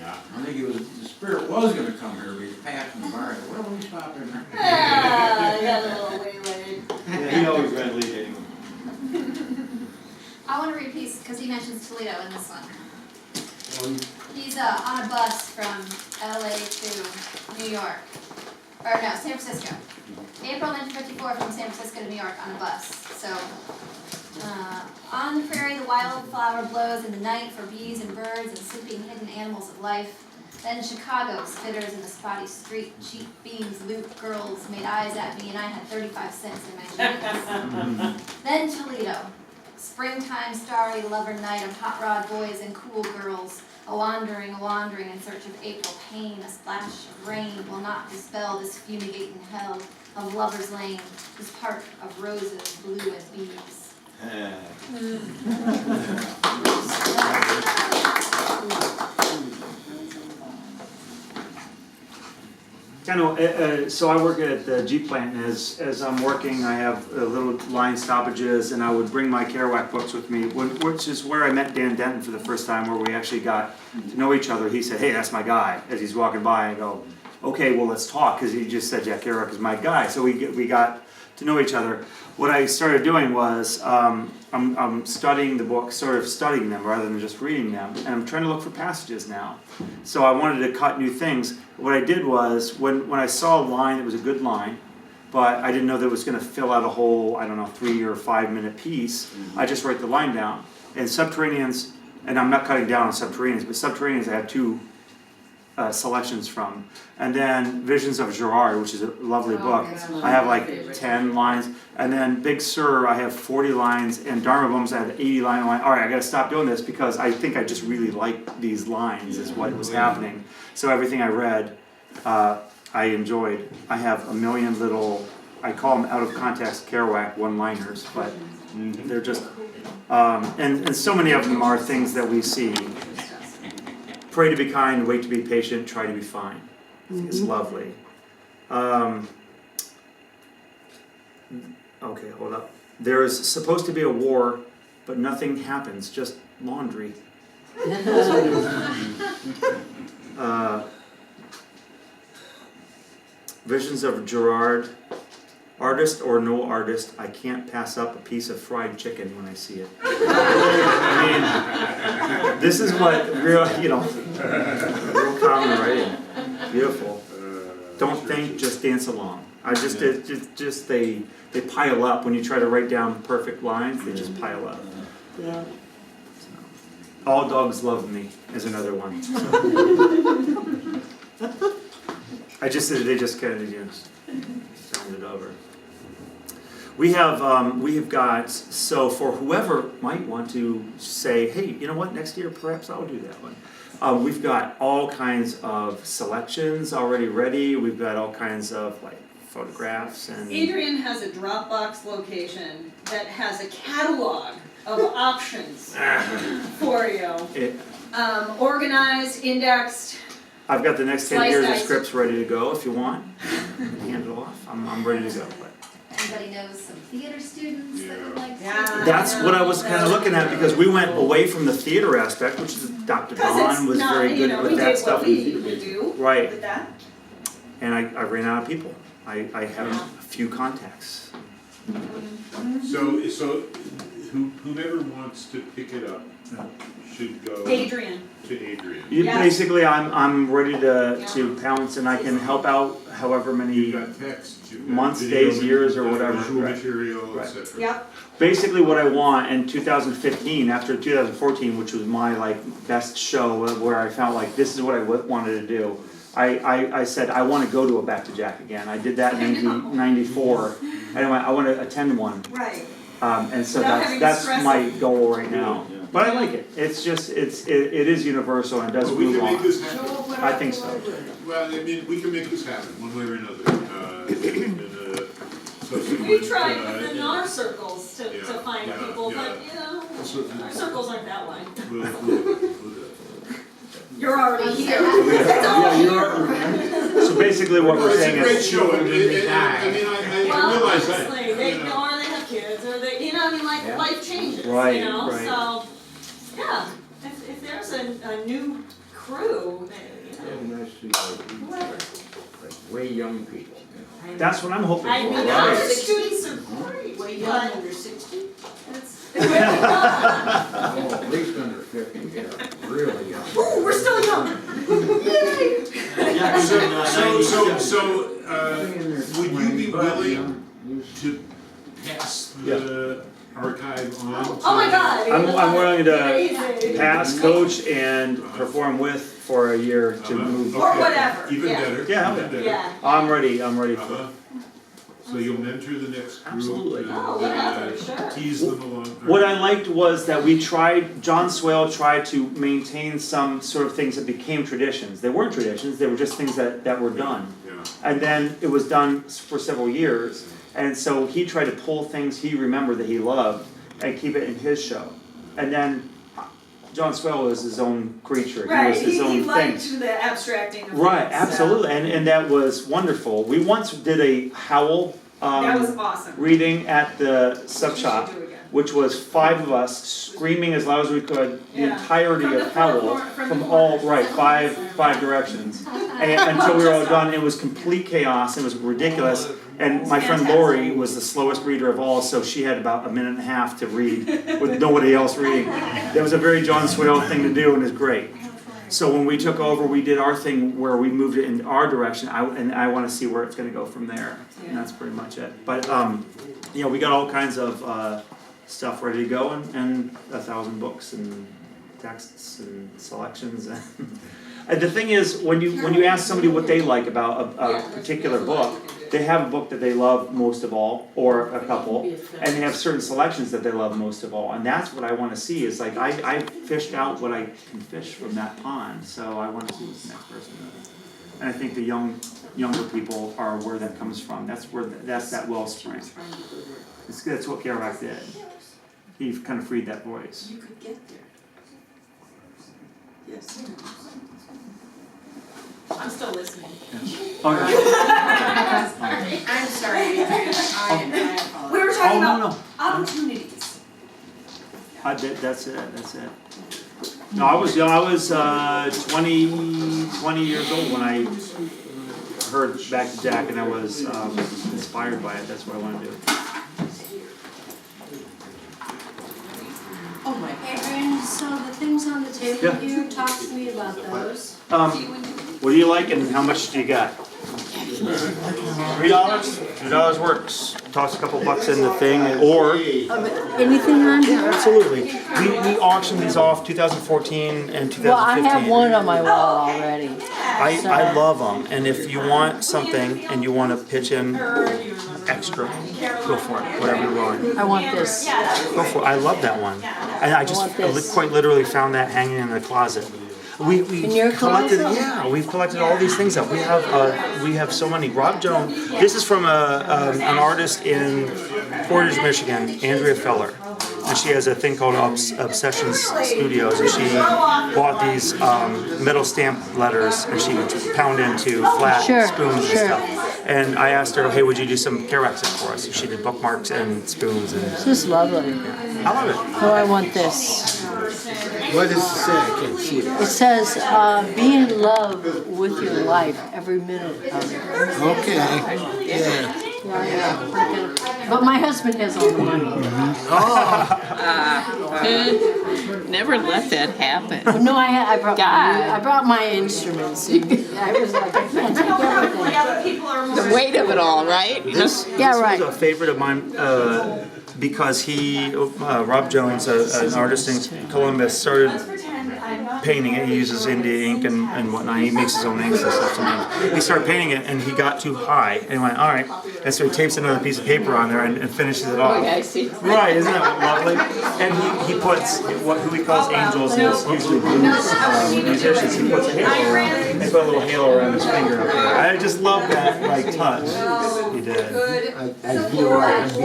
Yeah, I think the spirit was gonna come here, but he passed in the bar, well, we stop in there. Ah, I got a little waylaid. Yeah, he always ran late anyway. I want to read a piece because he mentions Toledo in this one. Um, He's on a bus from LA to New York. Or no, San Francisco. April 1954 from San Francisco to New York on a bus. So, on the prairie the wildflower blows in the night for bees and birds and sleeping hidden animals of life. Then Chicago, spitters in the spotty street, cheap beans, loot girls made eyes at me and I had 35 cents in my jeans. Then Toledo. Springtime, starry lover night of hot rod boys and cool girls, a wandering in search of April pain. A splash of rain will not dispel this fumigating hell of Lover's Lane, this park of roses, blue as bees. So I work at the Jeep plant, and as I'm working, I have little line stoppages, and I would bring my Kerouac books with me, which is where I met Dan Denton for the first time, where we actually got to know each other. He said, "Hey, that's my guy," as he's walking by. I go, "Okay, well, let's talk," because he just said, "Yeah, Kerouac is my guy." So we got to know each other. What I started doing was I'm studying the book, sort of studying them rather than just reading them, and I'm trying to look for passages now. So I wanted to cut new things. What I did was, when I saw a line that was a good line, but I didn't know that it was going to fill out a whole, 3 or 5 minute piece, I just write the line down. And Subterraneans, and I'm not cutting down on Subterraneans, but Subterraneans I have two selections from. And then Visions of Gerard, which is a lovely book. I have like 10 lines. And then Big Sur, I have 40 lines. And Dharma Bums, I have 80 line. All right, I got to stop doing this because I think I just really like these lines is what was happening. So everything I read, I enjoyed. I have a million little, I call them out of context Kerouac one-liners, but they're just, and so many of them are things that we see. Pray to be kind, wait to be patient, try to be fine. It's lovely. Okay, hold up. There is supposed to be a war, but nothing happens, just laundry. Visions of Gerard. Artist or no artist, I can't pass up a piece of fried chicken when I see it. I mean, this is what real common writing. Beautiful. Don't think, just dance along. They pile up when you try to write down perfect lines. They just pile up. Yeah. All dogs love me is another one. They just kind of sound it over. We have got, so for whoever might want to say, hey, you know what, next year perhaps I'll do that one. We've got all kinds of selections already ready. We've got all kinds of like photographs and... Adrian has a Dropbox location that has a catalog of options for you. Organized, indexed. I've got the next 10 years of Sliced scripts ready to go if you want. Hand it off. I'm ready to go. Anybody knows some theater students that would like to? Yeah. That's what I was kind of looking at because we went away from the theater aspect, which is Dr. Don was very good with that stuff. We do right. with that. And I ran out of people. I have a few contacts. So whomever wants to pick it up should go Adrian. to Adrian. Yes. Basically, I'm ready to pounce, and I can help out however many You've got text, you've got months, video, days, years, or whatever. Visual Right. material, Right. etc. Yep. Basically, what I want in 2015, after 2014, which was my best show, where I felt like this is what I wanted to do. I said I want to go to a Back to Jack again. I did that in 1994, and I want to attend one. Right. And so Without having to that's stress my it. goal right now. Yeah. But I like it. It's just it is universal and does Well, we move can make on. this happen. I think so. Well, I mean, we can make this happen one way or another. In a subsequent, We tried within our circles to find yeah, people, yeah. but So, our circles aren't that wide. we'll do it. You're already here. So basically, what we're It's a saying great is, show. I mean, I Well, realize that. honestly, they have kids, or they, Yeah. life changes, Right, right. right. So, yeah, if there's a new crew, see like way young people, you know. That's what I'm hoping for, I mean, right? our students are great, Way but young, under 60? it's. Oh, at least under 50, yeah, really young. Ooh, we're still young. Would you be willing to pass the archive on? Oh my God. I'm willing to Amazing. pass, coach, and perform with for a year to move. Or whatever, Even yeah. better. Yeah, even better. Yeah. I'm ready for Uh-huh. So you'll mentor the next group? Absolutely. and, Oh, whatever, sure. Tease them along. What I liked was that John Swale tried to maintain some sort of things that became traditions. They weren't traditions, they were just things that were done. Yeah. And then it was done for several years. And so he tried to pull things he remembered that he loved and keep it in his show. And then John Swale was his own creature, he Right, was his he own thing. liked the abstracting of things. Right, so absolutely, and that was wonderful. We once did a Howl That was awesome. reading at the sub We shop, should do again. which was 5 of us screaming as loud as we could, the Yeah. entirety From the of four Howl, from from the all, corners. right, five directions. And until we were all done, it was complete chaos, it was ridiculous. And my friend Lori was the slowest reader of all, so she had about a minute and a half to read with nobody else reading. That was a very John Swale thing to do, and it's great. So when we took over, we did our thing where we moved it in our direction, and I want to see where it's going to go from there. And that's pretty much it. But you know, we got all kinds of stuff ready to go, and 1,000 books and texts and selections. And the thing is, when you ask somebody what they like about a particular book, they have a book that they love most of all, or a couple, and they have certain selections that they love most of all, and that's what I want to see. Is like I fished out what I can fish from that pond, so I want to see what the next person does. And I think the younger people are where that comes from. That's that wellspring. That's what Kerouac did. He kind of freed that voice. You could get there. Yes. I'm still listening. Oh, I'm sorry, Adrian. I We were talking no, about no. opportunities. That's it. No, I was young. I was 20 years old when I heard Back to Jack, and I was inspired by it. That's what I want to do. Oh my. Adrian, so the things on the table Yeah. here, talk to me about those. What do you like, and how much do you got? $3? $3 works. Toss a couple bucks in the thing, or Anything on here? absolutely. We auctioned these off 2014 and 2015. Well, I have one on my wall already. I love them, and if you want something and you want to pitch in extra, go for it. Whatever you want. I want this. Go for it. I love that one. And I just want this. quite literally found that hanging in the closet. We In your collected, closet? yeah, we've collected all these things up. We have so many. Rob Jones. This is from an artist in Portage, Michigan, Andrea Feller, and she has a thing called Obsessions Studios, and she bought these metal stamp letters, and she would pound into flat Sure, spoons sure. and stuff. And I asked her, hey, would you do some Kerouac for us? And she did bookmarks and spoons, and This is lovely. I love it. Oh, I want this. What does it say? I can't see it. It says, be in love with your life every minute of it. Okay, yeah. But my husband has all the money. Never let that happen. No, I brought God. I brought my instruments. I was like, I can't take everything. The other people are more. The weight of it all, right? This right. was a favorite of mine because Rob Jones, an artist in Columbus, started painting it. He uses India ink and whatnot. He makes his own inks and stuff sometimes. He started painting it, and he got too high, and he went, all right. And so he tapes another piece of paper on there and finishes it off. I see. Right, isn't that lovely? And he puts who he calls angels, and it's usually blues musicians. He puts a halo around. They put a little halo around his finger up there. I just love that touch. He did. I feel like I'm being